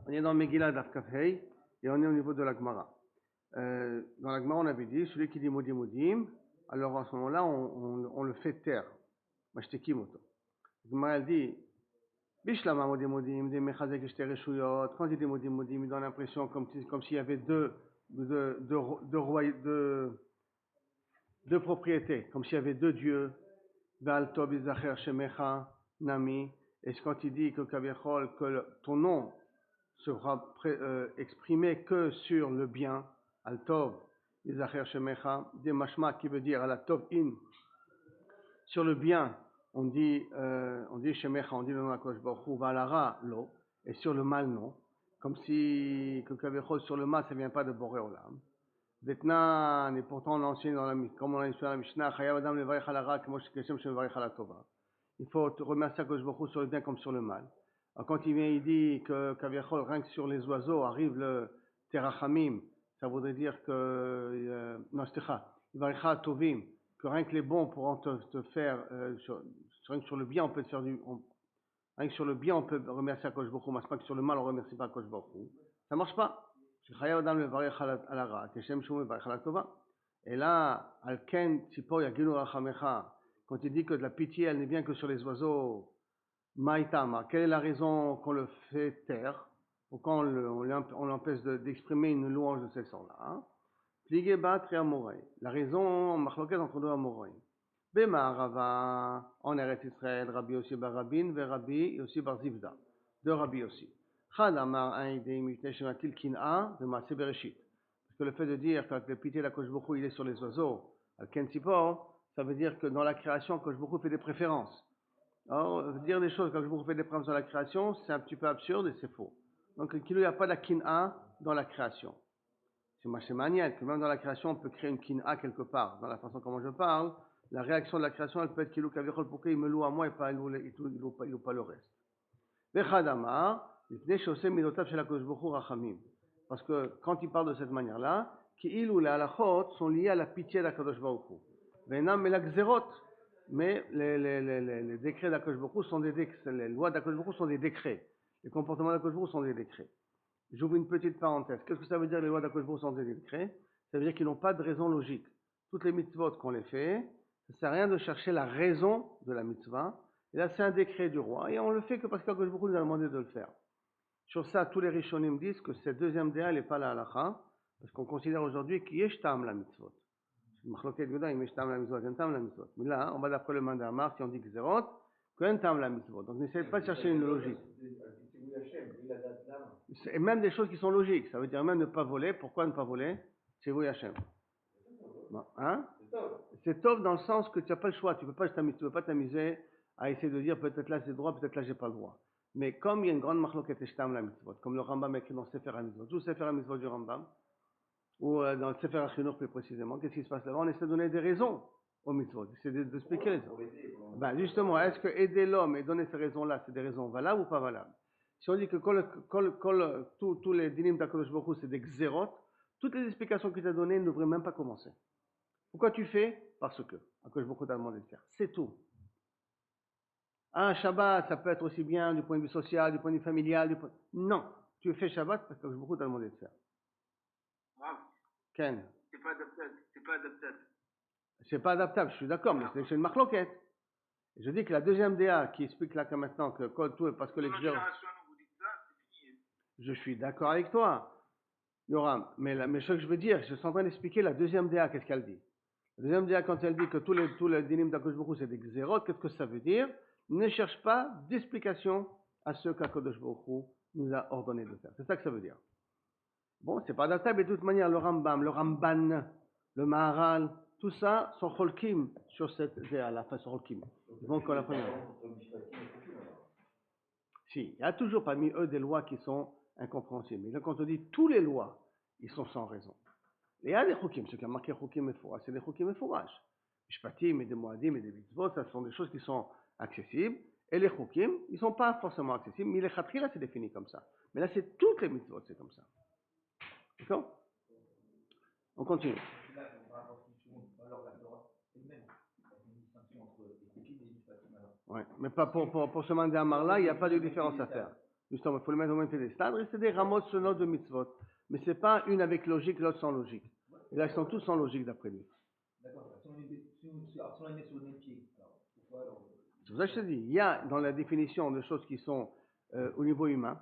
On est dans Megillah Daf Kaf Hei et on est au niveau de la Gemara. Dans la Gemara, on avait dit, celui qui dit Modim Modim, alors à ce moment-là, on le fait taire. Mashtekim Oto. La Gemara, elle dit, Bishlama Modim Modim, des Mechazek Eshte Reshuyot. Quand il dit Modim Modim, il donne l'impression comme s'il y avait deux propriétés, comme s'il y avait deux dieux. Val Tov Izacher Shemecha Nami. Et quand il dit que Kaviachol, que ton nom sera exprimé que sur le bien, Al Tov Izacher Shemecha, des mashma qui veut dire Al Tov In, sur le bien, on dit Shemecha, on dit le nom d'Akadosh Baruch Hu, Valara Lo, et sur le mal non, comme si que Kaviachol sur le mal ça vient pas de Boré Olam. Vetnan, et pourtant on l'enseigne dans comme on l'a enseigné dans la Mishnah, Chayav Adam Levarech Al Hara, comme Keshem Shemevarech Al Tova. Il faut remercier Akadosh Baruch Hu sur le bien comme sur le mal. Alors quand il vient, il dit que Kaviachol, rien que sur les oiseaux arrive le Terachamim, ça voudrait dire que non, Stecha, Varecha Tovim, que rien que les bons pourront te faire rien que sur le bien on peut te faire rien que sur le bien on peut remercier Akadosh Baruch Hu, mais c'est pas que sur le mal on remercie pas Akadosh Baruch Hu. Ça marche pas. Et là, Alken Tzipo Yagilu Rachamecha, quand il dit que de la pitié, elle n'est bien que sur les oiseaux, Maïtama, quelle est la raison qu'on le fait taire, ou quand on l'empêche d'exprimer une louange de ce sort-là? Pligebat Amorei. La raison, machloket entre deux Amorei. Bema Rava, en Eretz Israël, Rabbi Yossi bar Rabin, ve Rabbi Yossi bar Zivda. De Rabbi Yossi. Chad Amar Aïdei Mishne Shematil Kin'a, de Maaseh Bereshit. Parce que le fait de dire que la pitié de la Akadosh Baruch Hu, il est sur les oiseaux, Al-Ken Tzipor, ça veut dire que dans la création, Akadosh Baruch Hu fait des préférences. Alors, dire des choses quand Akadosh Baruch Hu fait des préférences dans la création, c'est un petit peu absurde et c'est faux. Donc, il n'y a pas de la Kin'a dans la création. C'est manial que même dans la création, on peut créer une Kin'a quelque part. Dans la façon comment je parle, la réaction de la création, elle peut être Kilou Kavichol, pourquoi il me loue à moi et pas il loue pas le reste. Vechad Amar, parce que quand il parle de cette manière-là, les halachot sont liés à la pitié d'Akadosh Baruch Hu. Mais les décrets d'Akadosh Baruch Hu sont des décrets, les lois d'Akadosh Baruch Hu sont des décrets. Les comportements d'Akadosh BaruchHu sont des décrets. J'ouvre une petite parenthèse. Qu'est-ce que ça veut dire les lois d'Akadosh Baruch Hu sont des décrets? Ça veut dire qu'ils n'ont pas de raison logique. Toutes les mitzvot qu'on les fait, ça sert à rien de chercher la raison de la mitzvah. Et là, c'est un décret du roi, et on le fait que parce qu'Akadosh Baruch Hu nous a demandé de le faire. Sur ça, tous les Rishonim disent que cette deuxième déa, elle n'est pas la halacha, parce qu'on considère aujourd'hui qu'il y a shtam la mitzvot. Machloket Goda, il y a shtam la mitzvot, il y a tam la mitzvot. Mais là, on va d'après le mandat Amar, si on dit Gzerot, qu'il y a tam la mitzvot. Donc n'essayez pas de chercher une logique. Et même des choses qui sont logiques. Ça veut dire même ne pas voler. Pourquoi ne pas voler? C'est vous Hachem. Hein? C'est top dans le sens que tu n'as pas le choix. Tu ne peux pas t'amuser à essayer de dire peut-être là c'est droit, peut-être là j'ai pas le droit. Mais comme il y a une grande machloket shtam la mitzvot, comme le Rambam écrit dans Sefer HaMitzvot, tout Sefer HaMitzvot du Rambam, ou dans le Sefer HaChinuch plus précisément, qu'est-ce qui se passe là-bas? On essaie de donner des raisons aux mitzvot, c'est d'expliquer les raisons. Ben justement, est-ce que aider l'homme et donner ces raisons-là, c'est des raisons valables ou pas valables? Si on dit que tous les dinim d'Akadosh Baruch Hu c'est des xérot, toutes les explications qu'il t'a données ne devraient même pas commencer. Pourquoi tu fais? Parce que Akadosh Baruch Hu t'a demandé de faire. C'est tout. Un Shabbat, ça peut être aussi bien du point de vue social, du point de vue familial, Non, tu fais Shabbat parce que Akadosh Baruch Hu t'a demandé de faire. Ken. C'est pas adaptable. C'est pas adaptable, je suis d'accord, mais c'est une marloquette. Je dis que la deuxième DA qui explique là que maintenant que tout parce que les je suis d'accord avec toi, Yoram, mais ce que je veux dire, je suis en train d'expliquer la deuxième DA, qu'est-ce qu'elle dit? La deuxième DA, quand elle dit que tous les dinim d'Akadosh Baruch Hu c'est des xérot, qu'est-ce que ça veut dire? Ne cherche pas d'explication à ce qu'Akadosh Baruch Hu nous a ordonné de faire. C'est ça que ça veut dire. Bon, c'est pas adaptable, et de toute manière, le Rambam, le Ramban, le Maharal, tout ça sont cholkim sur cette DA, la façon cholkim. Ils vont encore la première. Si, il y a toujours parmi eux des lois qui sont incompréhensibles. Mais là, quand on dit tous les lois, ils sont sans raison. Et il y a des chokim, ce qui a marqué chokim et fourrage, c'est des chokim et fourrage. Mishpatim et des moadim et des mitzvot, ça sont des choses qui sont accessibles. Et les chokim, ils ne sont pas forcément accessibles, mais les khatri, là, c'est défini comme ça. Mais là, c'est toutes les mitzvot, c'est comme ça. D'accord? On continue. Ouais, mais pas pour ce mandat Amar là, il n'y a pas de différence à faire. Justement, il faut le mettre au même piédestal. C'est des ramot sonotes de mitzvot. Mais c'est pas une avec logique, l'autre sans logique. Et là, ils sont tous sans logique d'après lui. D'accord. Si on les met sur le même pied, alors pourquoi alors C'est pour ça que je te dis, il y a dans la définition des choses qui sont au niveau humain,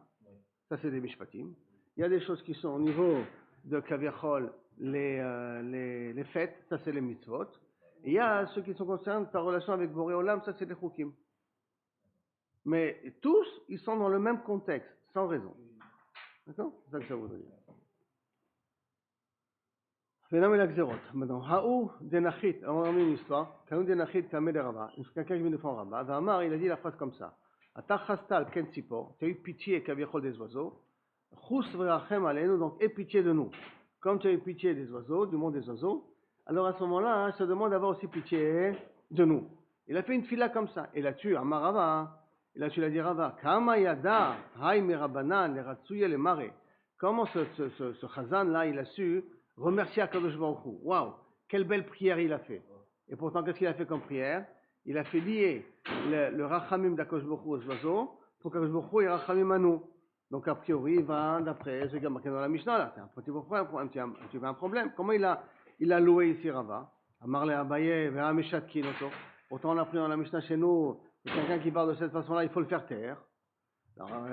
ça c'est des mishpatim. Il y a des choses qui sont au niveau de Kaviachol, les fêtes, ça c'est les mitzvot. Et il y a ceux qui sont concernés ta relation avec Boré Olam, ça c'est les chukim. Mais tous, ils sont dans le même contexte, sans raison. D'accord? C'est ça que ça voudrait dire. Phénomène Axerot. Maintenant, Haou Denachit, on a mis une histoire. Haou Denachit Kamel Rabba. Quelqu'un qui vient de faire Rabba. Vamar, il a dit la phrase comme ça. Atachastal Ken Tzipor, tu as eu pitié Kaviachol des oiseaux. Chus Vrachem Alenu, donc aie pitié de nous. Comme tu as eu pitié des oiseaux, du monde des oiseaux, alors à ce moment-là, il se demande d'avoir aussi pitié de nous. Il a fait une fila comme ça. Et là-dessus, Amar Rava, et là-dessus, il a dit Rava, Kama Yada, Hay Mirabanan, le Ratsuye le Mare. Comment ce Chazan-là, il a su remercier Akadosh Baruch Hu. Waouh, quelle belle prière il a fait. Et pourtant, qu'est-ce qu'il a fait comme prière? Il a fait lier le Rachamim d'Akadosh Baruch Hu aux oiseaux pour qu'Akadosh Baruch Hu ait Rachamim à nous. Donc, a priori, il va, d'après ce qui est marqué dans la Mishnah, là, c'est un petit peu un problème. Comment il a loué ici Rava? Amarle Abaye, Ve'ameshat Kinoto. Pourtant, on a pris dans la Mishnah chez nous, que quelqu'un qui parle de cette façon-là, il faut le faire taire. Alors,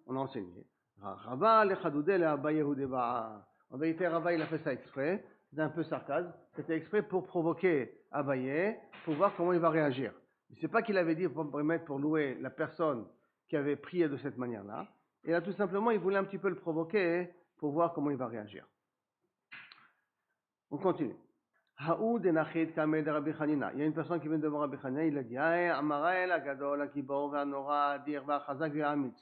on a enseigné. Rava, le Chadoudé, le Abaye, en vérité, Rava, il a fait ça exprès. C'était un peu sarcasme. C'était exprès pour provoquer Abaye, pour voir comment il va réagir. C'est pas qu'il avait dit pour louer la personne qui avait prié de cette manière-là. Et là, tout simplement, il voulait un petit peu le provoquer pour voir comment il va réagir. On continue. Haoud et Nachid Kamel de Rabbi Hanina. Il y a une personne qui vient devant Rabbi Hanina, il a dit Amarael, Agadol, Akibor, Vanora, Adir, Chazak, Ve'amitz.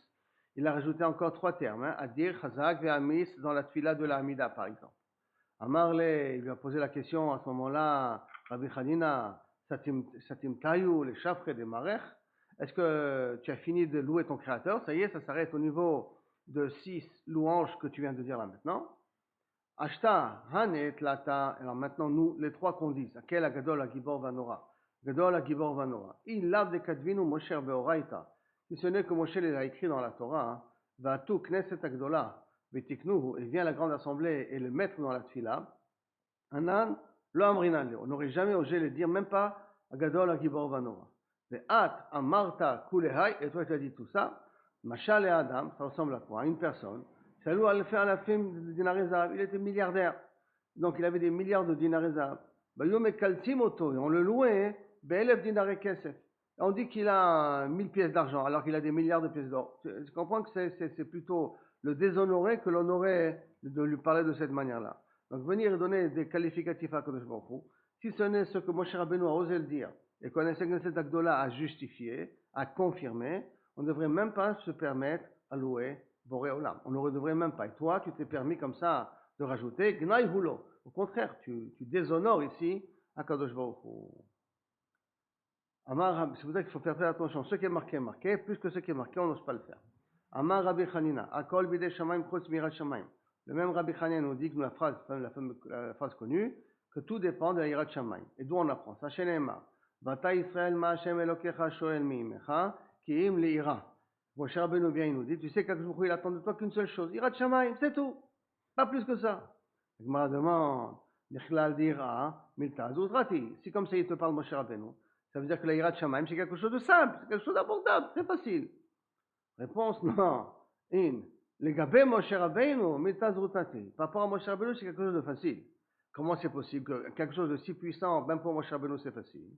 Il a rajouté encore 3 termes, Adir, Chazak, Ve'amitz, dans la tfila de la Hamida, par exemple. Amarle, il lui a posé la question à ce moment-là, Rabbi Hanina, Satim Tayu, les chafres des marech. Est-ce que tu as fini de louer ton créateur? Ça y est, ça s'arrête au niveau de 6 louanges que tu viens de dire là maintenant. Ashta, Hanet, Lata, alors maintenant nous, les 3 qu'on dit, Akel, Agadol, Agibor, Vanora. Gadol, Agibor, Vanora. Il lave de Kadvinu, Moshe, Beoraita. Si ce n'est que Moshe l'a écrit dans la Torah, Vatu, Knesset, Agdola, Vetiknuhu, et vient la grande assemblée et le mettre dans la Tfila. Anan, lo amrinale. On n'aurait jamais osé le dire, même pas Agadol, Agibor, Vanora. Ve'at, Amarta, Kulehai, et toi tu as dit tout ça. Machal et Adam, ça ressemble à quoi? Une personne. Salou a fait un film de dinars arabes. Il était milliardaire. Donc il avait des milliards de dinars arabes. Bayom et Kaltim Oto, et on le louait, Be'elef dinars kesef. On dit qu'il a 1000 pièces d'argent, alors qu'il a des milliards de pièces d'or. Je comprends que c'est plutôt le déshonorer que l'honorer de lui parler de cette manière-là. Donc venir et donner des qualificatifs à Kadosh Baruch Hu, si ce n'est ce que Moshe Rabbeinu a osé le dire, et qu'on essaie que cet Agdola a justifié, a confirmé, on ne devrait même pas se permettre à louer Boré Olam. On ne devrait même pas. Et toi, tu t'es permis comme ça de rajouter Gnai Hulo. Au contraire, tu déshonores ici Akadosh Baruch Hu. Amar, c'est pour ça qu'il faut faire très attention. Ce qui est marqué, plus que ce qui est marqué, on n'ose pas le faire. Amar Rabbi Hanina, Akol Bidei Shamaim Chutz Mirat Shamaim. Le même Rabbi Hanina nous dit que la phrase connue, que tout dépend de la Yirat Shamaim. Et d'où on apprend ça? Chez Neymar. Vata Israël Ma Hashem Elokecha Shoel Mi'imecha Ki Im Li'ira. Moshe Rabbeinu vient, il nous dit, tu sais qu'Akadosh Baruch Hu, il attend de toi qu'une seule chose, Yirat Shamaim, c'est tout, pas plus que ça. La Gemara demande, Nichlal dira, Milta Azuzrati, si comme ça il te parle Moshe Rabbeinu, ça veut dire que la Yirat Shamaim c'est quelque chose de simple, c'est quelque chose d'abordable, très facile. Réponse, non. In, le Gabé Moshe Rabbeinu, Milta Azuzrati, par rapport à Moshe Rabbeinu c'est quelque chose de facile. Comment c'est possible que quelque chose de si puissant, même pour Moshe Rabbeinu c'est facile?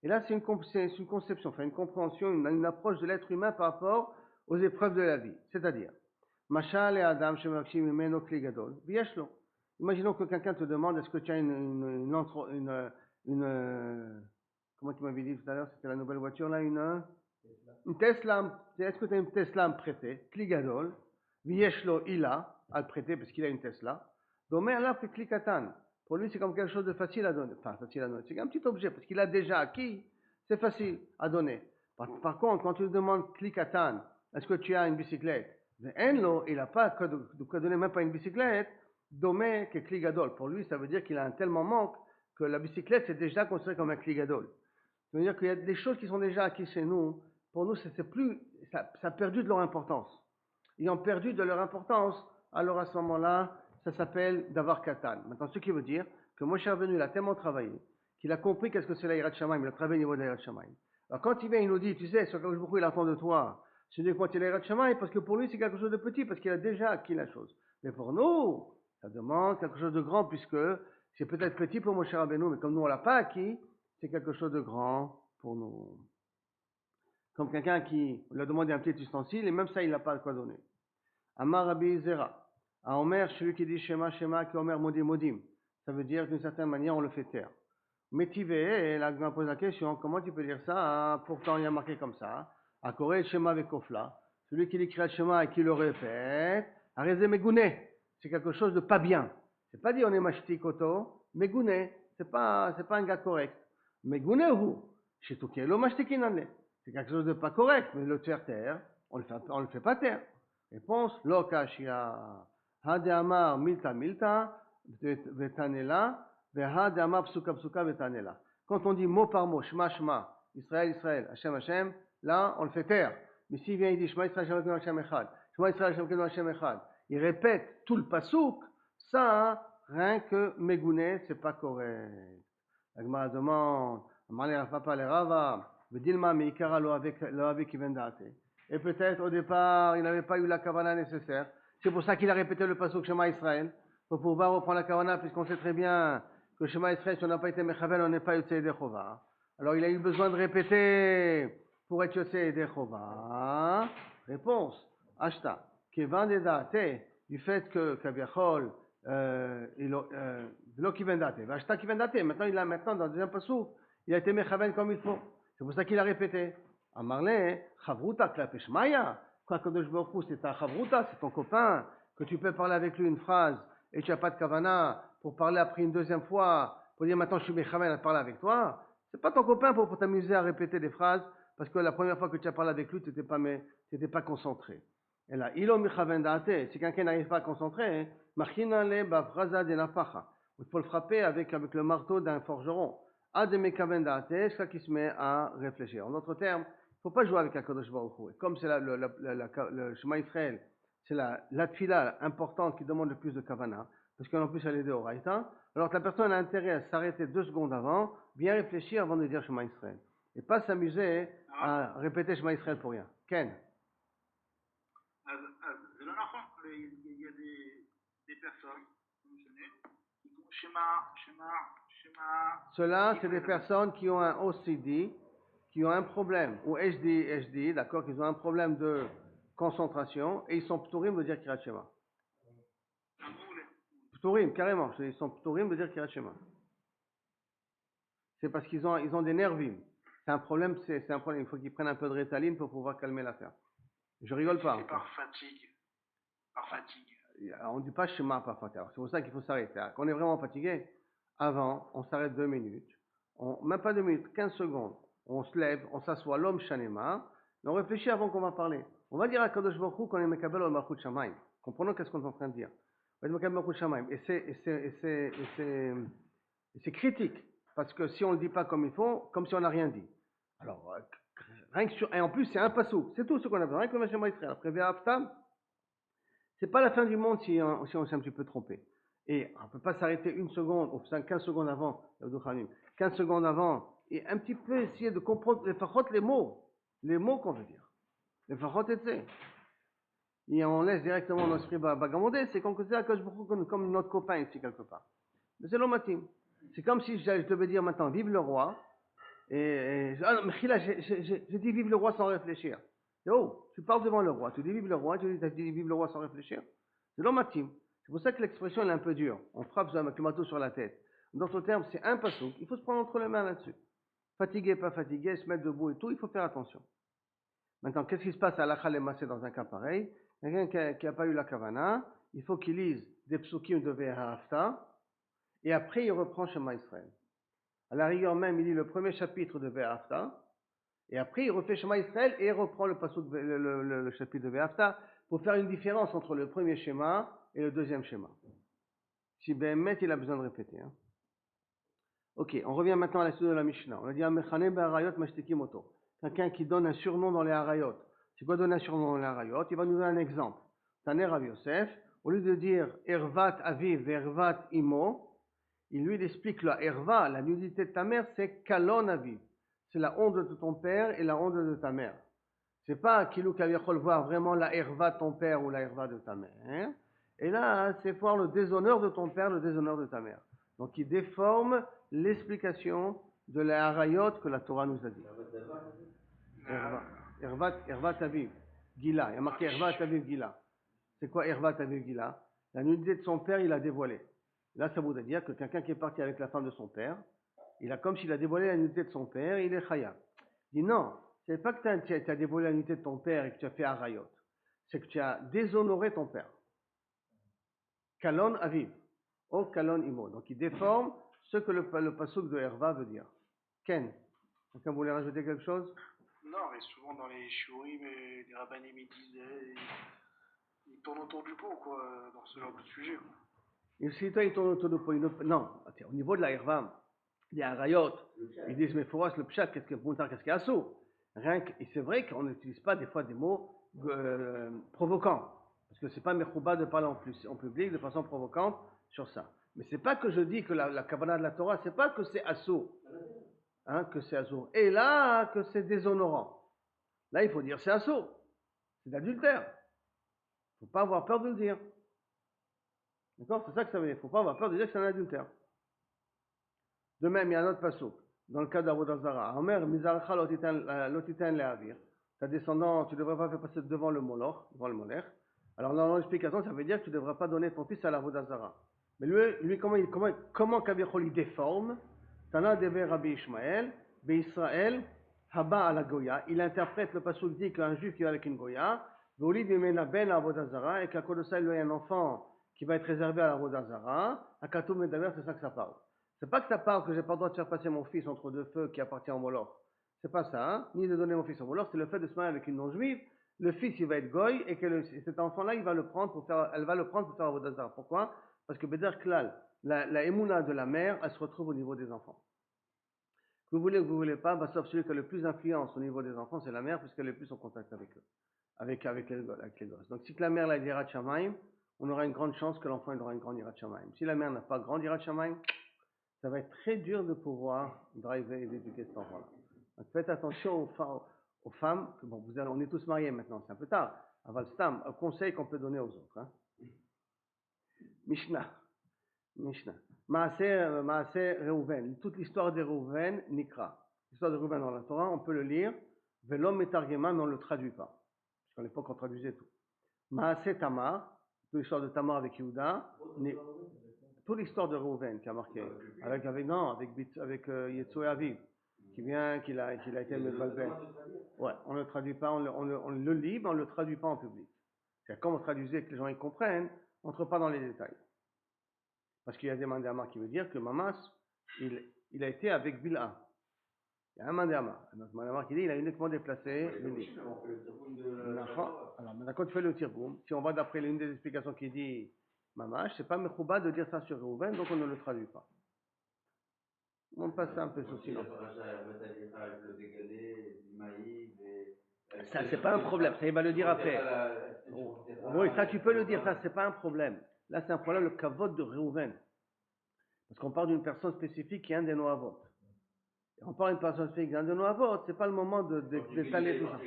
Et là c'est une conception, enfin une compréhension, une approche de l'être humain par rapport aux épreuves de la vie. C'est-à-dire, Mashal et Adam, Shemakshim, Imeno, Kli Gadol, Vieshlo. Imaginons que quelqu'un te demande est-ce que tu as comment tu m'avais dit tout à l'heure, c'était la nouvelle voiture là, une Tesla. Est-ce que tu as une Tesla à me prêter? Kli Gadol, Vieshlo, il a à le prêter parce qu'il a une Tesla. Donc, mais là, c'est Kli Katan. Pour lui, c'est comme quelque chose de facile à donner. Enfin, facile à donner. C'est un petit objet parce qu'il a déjà acquis. C'est facile à donner. Par contre, quand tu lui demandes Klikatan, est-ce que tu as une bicyclette? Enlo, il n'a pas de quoi donner, même pas une bicyclette. Domé que Kligadol. Pour lui, ça veut dire qu'il a un tellement manque que la bicyclette, c'est déjà considéré comme un Kligadol. Ça veut dire qu'il y a des choses qui sont déjà acquises chez nous. Pour nous, c'est plus ça a perdu de leur importance. Ayant perdu de leur importance, alors à ce moment-là, ça s'appelle d'avoir katan. Maintenant, ce qui veut dire que Moshe Rabbeinu, il a tellement travaillé qu'il a compris qu'est-ce que c'est la Yirat Shamayim, il a travaillé au niveau de la Yirat Shamayim. Alors quand il vient, il nous dit, tu sais, sur Kadosh Baruch Hu, il attend de toi, c'est de quoi tu es la Yirat Shamayim, parce que pour lui, c'est quelque chose de petit, parce qu'il a déjà acquis la chose. Mais pour nous, ça demande quelque chose de grand, puisque c'est peut-être petit pour Moshe Rabbeinu, mais comme nous, on l'a pas acquis, c'est quelque chose de grand pour nous. Comme quelqu'un qui lui a demandé un petit ustensile, et même ça, il n'a pas à quoi donner. Amar Rabbi Zera. À Omer, celui qui dit Shema, Shema, qui Omer Modim, Modim. Ça veut dire d'une certaine manière, on le fait taire. Métivé, là, je me pose la question, comment tu peux dire ça? Pourtant, il y a marqué comme ça. À Corée, Shema avec Kofla. Celui qui écrit Shema et qui le répète. Arrêtez Megouné. C'est quelque chose de pas bien. C'est pas dit on est mashtikoto. Megouné. C'est pas un gars correct. Megouné ou? Chez Tukelo, mashtikinane. C'est quelque chose de pas correct. Mais le faire taire, on le fait pas taire. Réponse, lo kashia. Hade amar milta milta, vetanela, vehade amar psuka psuka vetanela. Quand on dit mot par mot, shema shema, Israël Israël, Hashem Hashem, là on le fait taire. Mais s'il vient il dit shema Israël Hashem Echad, shema Israël Hashem Echad, il répète tout le pasouk, ça, rien que megouné, c'est pas correct. La Gemara demande, Amalé Rafapa le Rava, Vedilma meikara lo avec qui vendate. Et peut-être au départ, il n'avait pas eu la kavana nécessaire. C'est pour ça qu'il a répété le pasuk Shema Israël, pour pouvoir reprendre la kavana, puisqu'on sait très bien que Shema Israël, si on n'a pas été mechavel, on n'est pas Yotzei Yedei Chova. Alors il a eu besoin de répéter pour être Yotzei Yedei Chova. Réponse, Ashta, Kevan Dedate, du fait que Kaviachol, Velo Kivendate, Ashta Kivendate, maintenant dans le deuxième pasuk, il a été mechavel comme il faut. C'est pour ça qu'il a répété. Amarle, Chavruta Klapeshmaya. Quoi que Kadosh Baruch Hu, c'est ta Chavruta, c'est ton copain, que tu peux parler avec lui une phrase et tu n'as pas de kavana pour parler après une deuxième fois, pour dire maintenant je suis mechavel à parler avec toi. C'est pas ton copain pour t'amuser à répéter des phrases parce que la première fois que tu as parlé avec lui, tu n'étais pas concentré. Et là, ilo mechaven date, si quelqu'un n'arrive pas à concentrer, machinale bafraza de nafacha. Il faut le frapper avec le marteau d'un forgeron. Jusqu'à qu'il se met à réfléchir. En d'autres termes, il ne faut pas jouer avec Akadosh Baruch Hu. Comme c'est le Shema Israël, c'est la tfila importante qui demande le plus de kavana, parce qu'en plus elle est de Horaïta, alors que la personne a intérêt à s'arrêter 2 secondes avant, bien réfléchir avant de dire Shema Israël. Et pas s'amuser à répéter Shema Israël pour rien. Ken? זה לא נכון, il y a des personnes, comme je connais, qui font Shema. Cela, c'est des personnes qui ont un OCD, qui ont un problème, ou HD, d'accord, qui ont un problème de concentration, et ils sont ptourim de dire Kirat Shema. Ptourim, carrément, ils sont ptourim de dire Kirat Shema. C'est parce qu'ils ont des nervim. C'est un problème, il faut qu'ils prennent un peu de rétaline pour pouvoir calmer l'affaire. Je rigole pas. C'est par fatigue. On ne dit pas Shema par fatigue. C'est pour ça qu'il faut s'arrêter. Quand on est vraiment fatigué, avant, on s'arrête 2 minutes, même pas 2 minutes, 15 secondes, on se lève, on s'assoit, l'homme shanema, et on réfléchit avant qu'on va parler. On va dire à Kadosh Baruch Hu qu'on est mekabel au malchut shamayim. Comprenons qu'est-ce qu'on est en train de dire. On est mekabel au malchut shamayim. Et c'est critique, parce que si on ne le dit pas comme il faut, comme si on n'a rien dit. Alors, et en plus c'est un passouk, c'est tout ce qu'on a besoin, rien que le Shema Israël. Après Ve'aftam, c'est pas la fin du monde si on s'est un petit peu trompé. Et on ne peut pas s'arrêter 1 seconde, ou 15 secondes avant, 15 secondes avant, et un petit peu essayer de comprendre les mots qu'on veut dire. Les fachot etc. Et on laisse directement notre esprit bagamodé, c'est qu'on considère que je comme notre copain ici quelque part. Mais c'est l'omatim. C'est comme si je devais dire maintenant, vive le roi, mais je dis vive le roi sans réfléchir. Oh, tu parles devant le roi, tu dis vive le roi, tu dis vive le roi sans réfléchir. C'est l'omatim. C'est pour ça que l'expression est un peu dure. On frappe avec le marteau sur la tête. D'autres termes, c'est un passouk. Il faut se prendre entre les mains là-dessus. Fatigué, pas fatigué, se mettre debout et tout, il faut faire attention. Maintenant, qu'est-ce qui se passe à la Khalemassé dans un cas pareil? Quelqu'un qui n'a pas eu la kavana, il faut qu'il lise des psukim de Ve'afta, et après il reprend Shema Israël. À la rigueur même, il lit le premier chapitre de Ve'afta, et après il refait Shema Israël et il reprend le passouk, le chapitre de Ve'afta, pour faire une différence entre le premier schéma et le deuxième schéma. Si Béhémet, il a besoin de répéter. Hein. Ok, on revient maintenant à la suite de la Mishnah. On a dit Amechane be'arayot mashtikim oto. Quelqu'un qui donne un surnom dans les harayot. C'est quoi donner un surnom à Arayot? Il va nous donner un exemple. Taner Rav Yosef, au lieu de dire Ervat Aviv, Ervat Imo, il lui explique la Erva, la nudité de ta mère, c'est Kalon Aviv. C'est la honte de ton père et la honte de ta mère. C'est pas Kilou Kaviachol voir vraiment la Erva de ton père ou la Erva de ta mère. Hein? Et là, c'est voir le déshonneur de ton père, le déshonneur de ta mère. Donc il déforme l'explication de la Harayot que la Torah nous a dit. Ervat Aviv, Gila. Il y a marqué Ervat Aviv Gila. C'est quoi Ervat Aviv Gila? La nudité de son père, il a dévoilé. Là, ça voudrait dire que quelqu'un qui est parti avec la femme de son père, il a comme s'il a dévoilé la nudité de son père, il est chaya. Il dit non, c'est pas que tu as dévoilé la nudité de ton père et que tu as fait Harayot. C'est que tu as déshonoré ton père. Kalon Aviv. O Kalon Imo. Donc il déforme ce que le pasuk de Erva veut dire. Ken, quelqu'un voulait rajouter quelque chose? Non, mais souvent dans les shiurim, les rabbinim ils disent, ils tournent autour du pot, quoi, dans ce genre de sujet, quoi. Et si toi, il tourne autour du pot, non, au niveau de la Erva, il y a Harayot. Ils disent, mais Foras, le Pshat, qu'est-ce qu'il y a Assou? Rien que, et c'est vrai qu'on n'utilise pas des fois des mots provoquants. Parce que c'est pas Mechouba de parler en public de façon provocante sur ça. Mais c'est pas que je dis que la Kavanah de la Torah, c'est pas que c'est Assou. Hein, que c'est Assou. Et là, que c'est déshonorant. Là, il faut dire c'est Assou. C'est d'adultère. Il ne faut pas avoir peur de le dire. D'accord? C'est ça que ça veut dire. Il ne faut pas avoir peur de dire que c'est un adultère. De même, il y a un autre passouk. Dans le cas d'Avodah Zara. Omer, Mizarcha lotitan le'avir. Ta descendant, tu ne devrais pas faire passer devant le Molech. Alors, dans l'explication, ça veut dire que tu ne devrais pas donner ton fils à l'Avodah Zara. Mais lui comment Kavichol il déforme? Tana Dever Rabbi Ishmael, Israël, Haba à la Goya. Il interprète le passouk dit qu'un juif qui va avec une Goya, Voli Bimena Ben Avodah Zara, et qu'à cause de ça, il y a un enfant qui va être réservé à l'Avodah Zara. À Katou Medaber, c'est ça que ça parle. C'est pas que ça parle que j'ai pas le droit de faire passer mon fils entre deux feux qui appartient au Moloch. C'est pas ça, hein? Ni de donner mon fils au Moloch, c'est le fait de se marier avec une non-juive. Le fils, il va être goy, et que cet enfant-là, elle va le prendre pour faire Avodah Zara. Pourquoi? Parce que Beder Klal, la émouna de la mère, elle se retrouve au niveau des enfants. Que vous voulez ou que vous voulez pas, bah, sauf celui qui a le plus d'influence au niveau des enfants, c'est la mère, puisqu'elle est le plus en contact avec eux, avec les gosses. Donc si que la mère a une Yirat Shamayim, on aura une grande chance que l'enfant aura une grande Yirat Shamayim. Si la mère n'a pas grande Yirat Shamayim, ça va être très dur de pouvoir driver et d'éduquer cet enfant-là. Donc faites attention aux femmes, que bon, on est tous mariés maintenant, c'est un peu tard. Aval Stam, un conseil qu'on peut donner aux autres. Hein. Mishnah. Maaseh Reuven. Toute l'histoire de Reuven, Nikra. L'histoire de Reuven dans la Torah, on peut le lire. Velom Metargema, mais on ne le traduit pas. Parce qu'à l'époque, on traduisait tout. Maaseh Tamar. Toute l'histoire de Tamar avec Yehuda. Toute l'histoire de Reuven qui a marqué. Avec Yetzoé Aviv. Qu'il a été Mevalbel. Ouais, on ne le traduit pas, on le lit, mais on ne le traduit pas en public. C'est comme on traduisait que les gens y comprennent, on ne rentre pas dans les détails. Parce qu'il y a des mandamars qui veut dire que Mamas, il a été avec Bilha. Il y a un mandamar. Un autre mandamar qui dit qu'il a uniquement déplacé le livre. Alors maintenant, quand tu fais le tirgoum, si on va d'après l'une des explications qui dit Mamash, c'est pas Mechouba de dire ça sur Reuven, donc on ne le traduit pas. On passe un peu sous silence. Ça, c'est pas un problème. Ça, il va le dire après. Oui, ça, tu peux le dire. Ça, c'est pas un problème. Là, c'est un problème, le kavod de Reuven. Parce qu'on parle d'une personne spécifique qui est un des Noavot. Et on parle d'une personne spécifique qui est un des Noavot, c'est pas le moment d'étaler tout ça.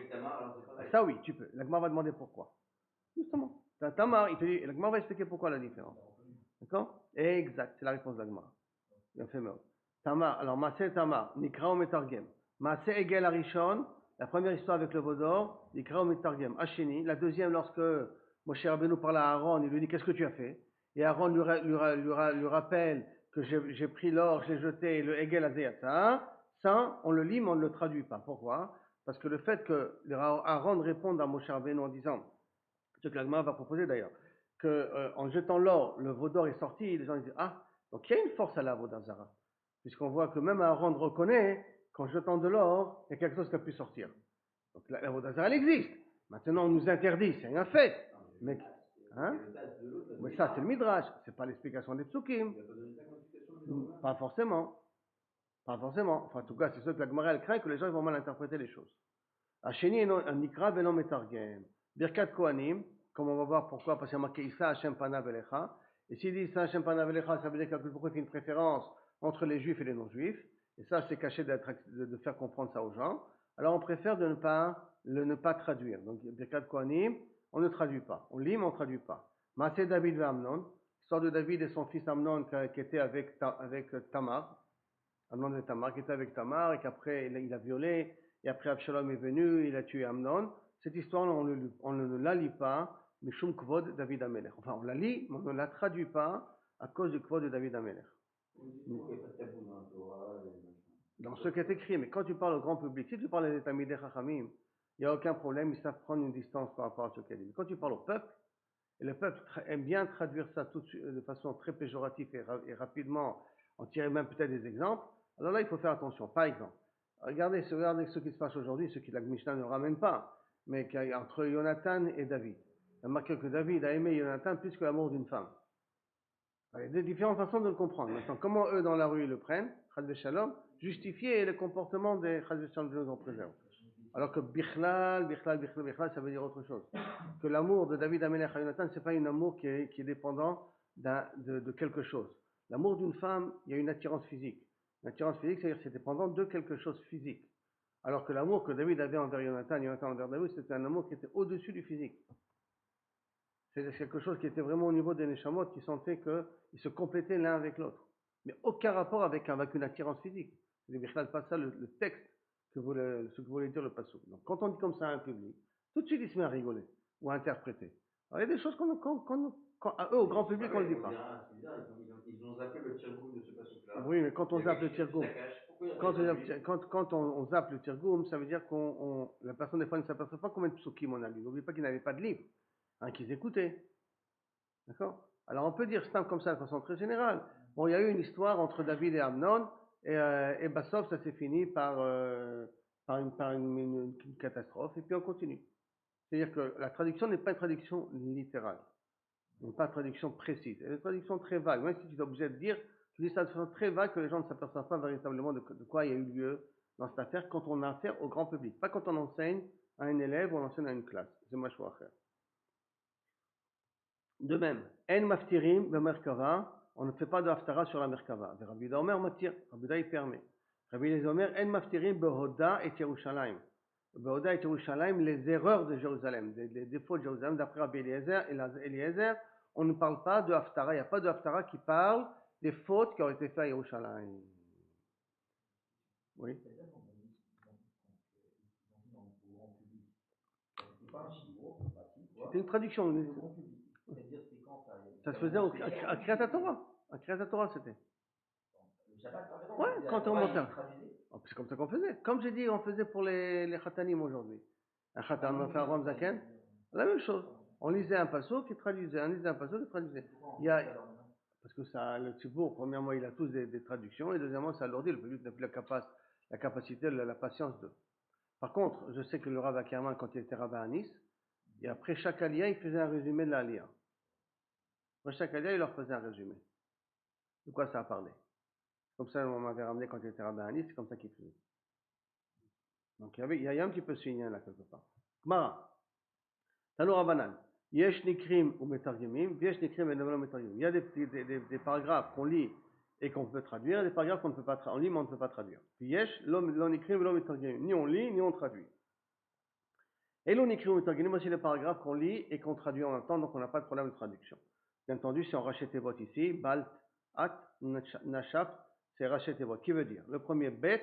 Ça, oui, tu peux. L'Agmar va demander pourquoi. Justement. Tamar, il te dit, l'Agmar va expliquer pourquoi la différence. D'accord? Exact, c'est la réponse de l'Agmar. Il a fait mieux. Tamar, alors Maaseh Tamar, Nikra ou Metargem. Maaseh Egel Arishon, la première histoire avec le Vaudor, Nikra ou Metargem. Hacheni, la deuxième lorsque Moshe Rabbeinu parle à Aaron, il lui dit qu'est-ce que tu as fait? Et Aaron lui rappelle que j'ai pris l'or, je l'ai jeté, le Egel Azeyata. Ça, on le lit, mais on ne le traduit pas. Pourquoi? Parce que le fait que Aaron réponde à Moshe Rabbeinu en disant, ce que l'Agma va proposer d'ailleurs, qu'en jetant l'or, le Vaudor est sorti, les gens disent, ah, donc il y a une force à la Avodah Zara. Puisqu'on voit que même Aaron reconnaît qu'en jetant de l'or, il y a quelque chose qui a pu sortir. Donc la Avodah Zara, elle existe. Maintenant, on nous interdit, c'est un fait. Mais, hein? Mais ça, c'est le Midrash, c'est pas l'explication des Psukim. Pas forcément. Pas forcément. Enfin, en tout cas, c'est sûr que la Gemara, elle craint que les gens vont mal interpréter les choses. Hacheni nikra velo metargem. Birkat Kohanim, comme on va voir pourquoi, parce qu'il y a marqué Issa Hashem Panav Elecha. Et s'il dit Issa Hashem Panav Elecha, ça veut dire qu'il pourquoi il fait une préférence entre les juifs et les non-juifs. Et ça, c'est caché de faire comprendre ça aux gens. Alors on préfère de ne pas traduire. Donc Birkat Kohanim, on ne traduit pas. On lit, mais on ne traduit pas. Maaseh David ve Amnon, l'histoire de David et son fils Amnon qui était avec Tamar. Amnon et Tamar, qui était avec Tamar, et qu'après il a violé, et après Absalom est venu, il a tué Amnon. Cette histoire, on ne la lit pas, mais Shum Kvod David Amelech. Enfin, on la lit, mais on ne la traduit pas à cause du Kvod de David Amelech. Dans ce qui est écrit, mais quand tu parles au grand public, si tu parles des Tamidei Chachamim, il n'y a aucun problème, ils savent prendre une distance par rapport à ce qu'il dit. Mais quand tu parles au peuple, et le peuple aime bien traduire ça tout de suite, de façon très péjorative et rapidement, en tirer même peut-être des exemples, alors là, il faut faire attention. Par exemple, regardez ce qui se passe aujourd'hui, ce que la Mishnah ne ramène pas, mais entre Jonathan et David. Il a marqué que David a aimé Jonathan plus que l'amour d'une femme. Il y a des différentes façons de le comprendre. Maintenant, comment eux dans la rue ils le prennent, Chad Shalom, justifier le comportement des Chad Shalom de nous en préserve. Alors que Bichlal, ça veut dire autre chose. Que l'amour de David Amelech à Jonathan, ce n'est pas un amour qui est dépendant de quelque chose. L'amour d'une femme, il y a une attirance physique. Une attirance physique, c'est-à-dire que c'est dépendant de quelque chose physique. Alors que l'amour que David avait envers Jonathan envers David, c'était un amour qui était au-dessus du physique. C'est quelque chose qui était vraiment au niveau des Neshamot, qui sentaient qu'ils se complétaient l'un avec l'autre. Mais aucun rapport avec une attirance physique. C'est pas ça le texte ce que voulait dire le passage. Donc quand on dit comme ça à un public, tout de suite il se met à rigoler ou à interpréter. Alors il y a des choses à eux, au grand public, on ne le dit pas. Ils ont zappé le tirgoum de ce passage-là. Oui, mais quand on zappe le tirgoum, quand on zappe le tirgoum, ça veut dire la personne des fois ne s'aperçoit pas combien de psukim on a lu. N'oublie pas qu'ils n'avaient pas de livre, qu'ils écoutaient. D'accord? Alors on peut dire simple comme ça de façon très générale. Bon, il y a eu une histoire entre David et Amnon, et Bassov, ça s'est fini par une catastrophe, et puis on continue. C'est-à-dire que la traduction n'est pas une traduction littérale, n'est pas une traduction précise, c'est une traduction très vague. Même si tu es obligé de dire, tu dis ça de façon très vague que les gens ne s'aperçoivent pas véritablement de quoi il y a eu lieu dans cette affaire quand on a affaire au grand public, pas quand on enseigne à un élève ou on enseigne à une classe. C'est moi je vois à faire. De même, en maftirim be merkava, on ne fait pas de haftara sur la merkava. Rabbi Omer matir, Rabbi il permet. Rabbi Omer en maftirim behoda et Yerushalayim. Behoda et Yerushalayim, les erreurs de Jérusalem, les défauts de Jérusalem, d'après Rabbi Eliezer, on ne parle pas de haftara. Il n'y a pas de haftara qui parle des fautes qui ont été faites à Yerushalayim. Oui. C'était une traduction. Ça se faisait à Kriyat Torah. À Kriyat Torah, c'était. Ouais, quand on montait. C'est comme ça qu'on faisait. Comme j'ai dit, on faisait pour les Khatanim aujourd'hui. Un Khatan, on fait Abraham Zaken. La même chose. On lisait un passo qui traduisait. On lisait un passo qui traduisait. Parce que ça, le Tzibour, premièrement, il a tous des traductions. Et deuxièmement, ça alourdit. Le public n'a plus la capacité, la patience de. Par contre, je sais que le Rav Ackerman, quand il était rabbin à Nice, et après chaque alia, il faisait un résumé de l'alia. Après chaque alia, il leur faisait un résumé. De quoi ça a parlé. Comme ça, on m'avait ramené quand il était rabbin à Nice, c'est comme ça qu'il faisait. Donc il y a un petit peu signé là quelque part. Gmara. Tano Rabbanan. Yesh nikrim ou metargimim, yesh nikrim et nevelo metargimim. Il y a des paragraphes qu'on lit et qu'on peut traduire, et des paragraphes qu'on ne peut pas traduire. On lit mais on ne peut pas traduire. Puis yesh lo nikrim velo metargimim. Ni on lit, ni on traduit. Et lo nikrim ou metargimim, aussi les paragraphes qu'on lit et qu'on traduit en même temps, donc on n'a pas de problème de traduction. Bien entendu, si on rachète les votes ici, balt, at, nashaf, c'est rachet vot. Qui veut dire? Le premier bet,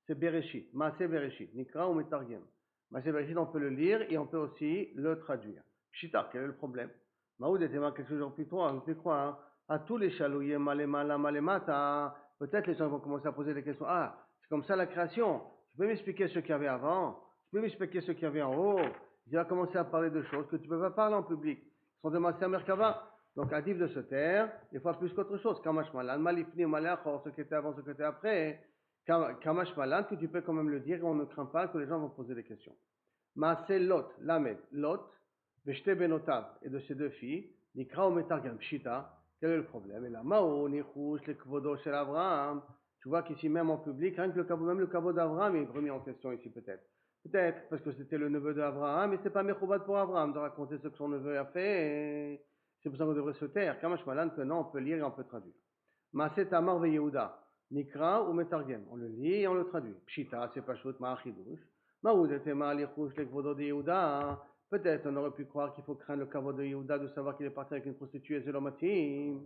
c'est Bereshit, Maaseh Bereshit, Nikra ou Metargem. Maaseh Bereshit, on peut le lire et on peut aussi le traduire. Pshita, quel est le problème? Maoud était marqué quelques jours plus croire, à tous les chalouillés, malémala, malémata, peut-être les gens vont commencer à poser des questions. Ah, c'est comme ça la création. Tu peux m'expliquer ce qu'il y avait avant? Tu peux m'expliquer ce qu'il y avait en haut? Il va commencer à parler de choses que tu ne peux pas parler en public. Ils sont de Maaseh Merkava. Donc, adif de se taire, des fois plus qu'autre chose. Kamash malan, malifni, malachor, ce qui était avant, ce qui était après. Kamash malan, que tu peux quand même le dire et on ne craint pas que les gens vont poser des questions. Maaseh Lot, Lamed, Lot, Veshte Benotav, et de ses deux filles, Nikra ou Metargam, Pshita, quel est le problème? Et là, Mao, Nichouch, le Kvodo chez Abraham. Tu vois qu'ici, même en public, rien que le caveau d'Abraham est remis en question ici peut-être. Peut-être parce que c'était le neveu d'Abraham, mais c'est pas Mechouvad pour Abraham de raconter ce que son neveu a fait, et c'est pour ça qu'on devrait se taire. Kamash Malan, que non, on peut lire et on peut traduire. Maaset Tamar ve Yehuda, Nikra ou Metargem. On le lit et on le traduit. Pshita, c'est pas chouette, Ma'achidush. Maoud et Ma'alichush, les Kvodo de Yehuda. Peut-être on aurait pu croire qu'il faut craindre le kavod de Yehuda de savoir qu'il est parti avec une prostituée Zelomatim.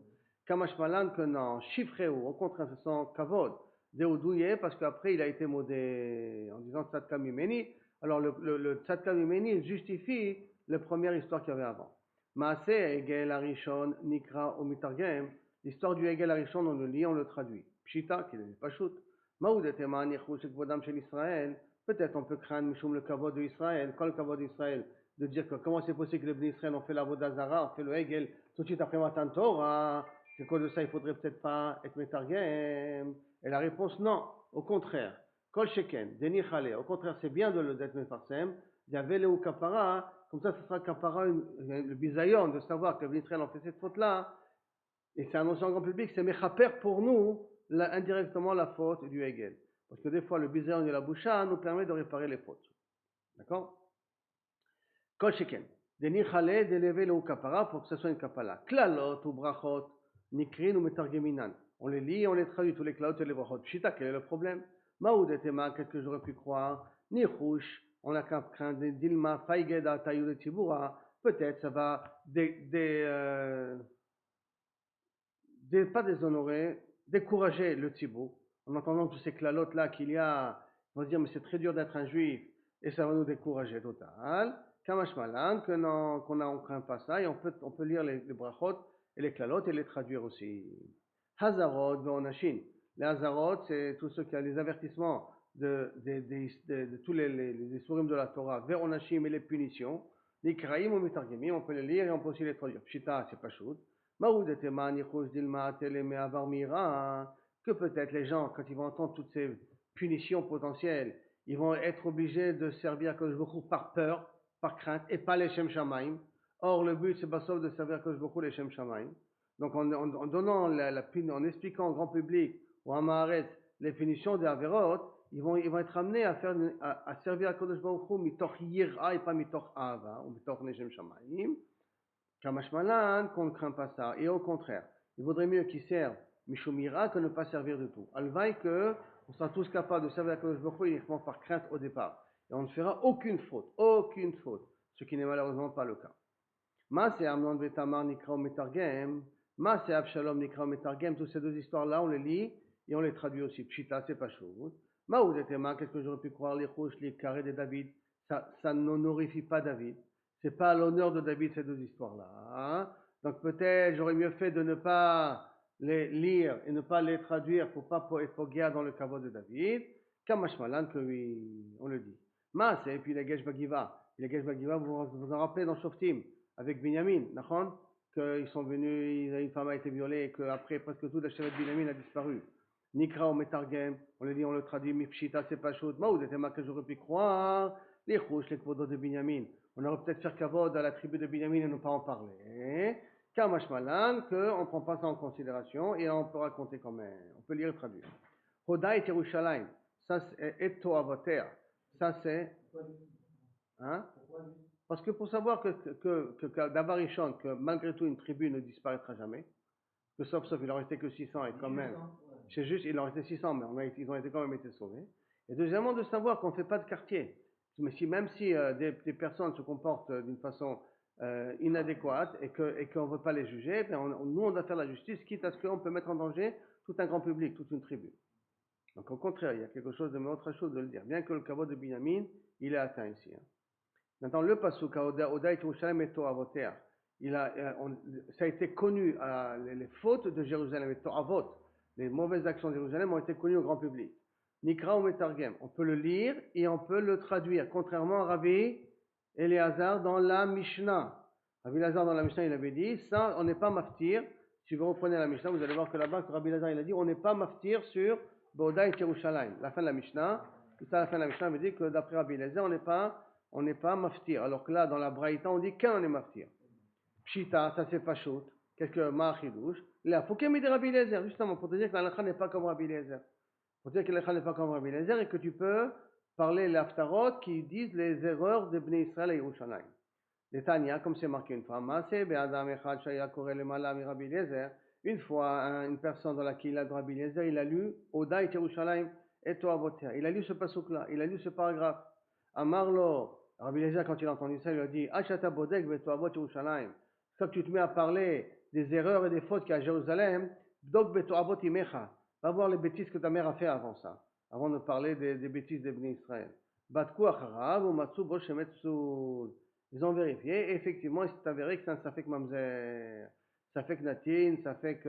Kamash Malan, que non, Shifreu, au contraire, c'est son kavod. Deoudouye, parce qu'après il a été modé en disant Tzadka Mimeni. Alors le Tzadka Mimeni il justifie la première histoire qu'il y avait avant. Maase Egel Arishon Nikra ou Mitargem. L'histoire du Egel Arishon, on le lit, on le traduit. Pshita, qui n'est pas shoot. Maoud et Ma'anichou Shekvodam chez Israël. Peut-être on peut craindre Mishum le kavod de Israël. Quand le kavod d'Israël, de dire que comment c'est possible que les Bnei Israël ont fait la Vodazara, ont fait le Egel tout de suite après Matan Torah. C'est quoi de ça, il faudrait peut-être pas être Metargem. Et la réponse, non. Au contraire. Kol Sheken, Deni Chale. Au contraire, c'est bien de le d'être Mefarsem. Yavele ou Kapara. Comme ça, ce sera Kapara, le bisayon, de savoir que les Israël ont fait cette faute-là. Et c'est annoncé en grand public, c'est Mechaper pour nous, indirectement la faute du Hegel. Parce que des fois, le bisayon de la boucha nous permet de réparer les fautes. D'accord? Kol Sheken. Deni Chale, d'élever le Kapara pour que ce soit une Kapala. Klalot ou Brachot. Nikrin ou Metargeminan. On les lit, on les traduit, tous les clouds et les brachot. Pshita, quel est le problème? Maoud et Tema, qu'est-ce que j'aurais pu croire? Nichouch, on a qu'à craindre Dilma, Faigeda, Tayou de Tibura. Peut-être ça va pas déshonorer, décourager le Tibou. En entendant tous ces clalotes là qu'il y a, on va se dire, mais c'est très dur d'être un juif, et ça va nous décourager total. Kamash Malan, qu'on craint pas ça, et on peut lire les brachot et les clalotes et les traduire aussi. Hazarot, Veonashin. Les Hazarot, c'est tous ceux qui ont les avertissements de tous les sourim de la Torah, Veonashim et les punitions. Les Kraïm ou Mitargimim, on peut les lire et on peut aussi les traduire. Pshita, c'est pas shoot. Maoud et Tema, Nichouj, Dilma, Teleme, Avarmira. Que peut-être les gens, quand ils vont entendre toutes ces punitions potentielles, ils vont être obligés de servir Kodesh Baruch Hu par peur, par crainte, et pas les Shem Shamaim. Or, le but, c'est pas sauf de servir Kodesh Baruch Hu les Shem Shamaim. Donc en donnant en expliquant au grand public ou à Maharet les punitions des Averot, ils vont être amenés à servir à Kodesh Baruch Hu mitoch yir'a et pas mitoch ava ou mitoch neshem shamayim. Kamash Malan, qu'on ne craint pas ça. Et au contraire, il vaudrait mieux qu'ils servent mishum yir'a que ne pas servir du tout. Alvaï que on sera tous capables de servir à Kodesh Baruch Hu uniquement par crainte au départ. Et on ne fera aucune faute, ce qui n'est malheureusement pas le cas. Ma c'est Amnon Betamar Nikra Metargem. Ma c'est Abshalom Nikra Metargem. Toutes ces deux histoires-là, on les lit et on les traduit aussi. Pshita, c'est pas chaud. Maoud et Tema, qu'est-ce que j'aurais pu croire? Les rouges, les carrés de David. Ça n'honorifie pas David. C'est pas à l'honneur de David ces deux histoires-là. Hein? Donc peut-être j'aurais mieux fait de ne pas les lire et ne pas les traduire pour pas être poguer dans le caveau de David. Kamash Malan, que oui, on le dit. Ma c'est, et puis les Gesh Bagiva. Les Gesh Bagiva, vous vous en rappelez dans Shoftim avec Binyamin, qu'ils sont venus, une femme a été violée et qu'après presque tout la chevet de Binyamin a disparu. Nikra ou Metargem, on le dit, on le traduit, Mipshita, c'est pas chaud. Maoud était ma que j'aurais pu croire. Les Chouch, les Kvodos de Binyamin. On aurait peut-être fait Kavod à la tribu de Binyamin et ne pas en parler. Kamash Malan, qu'on ne prend pas ça en considération et on peut raconter quand même. On peut lire et traduire. Hoda et Yerushalayim, ça c'est Eto Avoter. Ça c'est. Hein? Parce que pour savoir que d'Avarishon, que malgré tout une tribu ne disparaîtra jamais, que sauf il en restait que 600 et quand même, c'est juste, il en restait 600, mais ils ont quand même été sauvés. Et deuxièmement, de savoir qu'on ne fait pas de quartier. Mais même si des personnes se comportent d'une façon inadéquate et qu'on ne veut pas les juger, nous on doit faire la justice, quitte à ce qu'on peut mettre en danger tout un grand public, toute une tribu. Donc au contraire, il y a quelque chose de autre chose de le dire. Bien que le kavod de Binyamin, il est atteint ici. Hein. Maintenant, le pasuk Oda et Yerushalayim et Toavoter, ça a été connu, les fautes de Jérusalem et Toavot, les mauvaises actions de Jérusalem ont été connues au grand public. Nikra ou Metargem, on peut le lire et on peut le traduire, contrairement à Rabbi Eliezer dans la Mishnah. Rabbi Eliezer dans la Mishnah, il avait dit, ça, on n'est pas maftir. Si vous reprenez la Mishnah, vous allez voir que là-bas, Rabbi Eliezer, il a dit, on n'est pas maftir sur Oda et Yerushalayim. La fin de la Mishnah, tout ça, la fin de la Mishnah veut dire que d'après Rabbi Eliezer, on n'est pas maftir. Alors que là, dans la Braïta, on dit qu'on est maftir. Pshita, ça c'est pas chaud. Qu'est-ce que Ma'achidouche? Là, faut qu'il y ait des Rabbi Eliezer, justement, pour te dire que la halakha n'est pas comme Rabbi Eliezer. Pour te dire que la halakha n'est pas comme Rabbi Eliezer et que tu peux parler les haftarot qui disent les erreurs de Bnei Israël à Yerushalayim. Les Tanya, comme c'est marqué une fois, une fois, une personne dans la Kila de Rabbi Eliezer, il a lu Oda et Yerushalayim et Toavotea. Il a lu ce pasuk-là, il a lu ce paragraphe. Amarlo, Rabbi Eliezer, quand il a entendu ça, il a dit Ashata bodek ve Toavot Yerushalayim. Quand tu te mets à parler des erreurs et des fautes qu'il y a à Jérusalem, Dok be Toavot Imecha. Va voir les bêtises que ta mère a fait avant ça, avant de parler des bêtises des Bnei Israël. Batku acharav ou matsu bo shemetsul. Ils ont vérifié, et effectivement, il s'est avéré que c'est un safek mamzer, safek natin, safek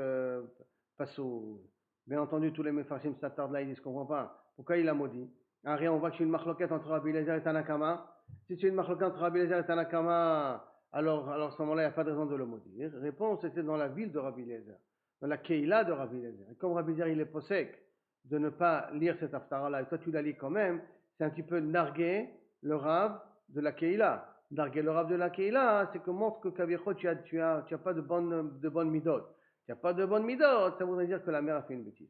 pasoul. Bien entendu, tous les mefarshim s'attardent là, ils disent qu'on ne comprend pas. Pourquoi il a maudit? Rien, on voit que c'est une marloquette entre Rabbi Eliezer et Tanakama. Si c'est une marloquette entre Rabbi Eliezer et Tanakama, alors à ce moment-là, il n'y a pas de raison de le maudire. Réponse, c'était dans la ville de Rabbi Eliezer, dans la Keila de Rabbi Eliezer. Et comme Rabbi Eliezer, il est possèque de ne pas lire cet haftara-là, et toi tu la lis quand même, c'est un petit peu narguer le Rav de la Keila. Narguer le Rav de la Keila, c'est que montre que Kavicho, tu as pas de bonne midot. Tu n'as pas de bonne midot, ça voudrait dire que la mère a fait une bêtise.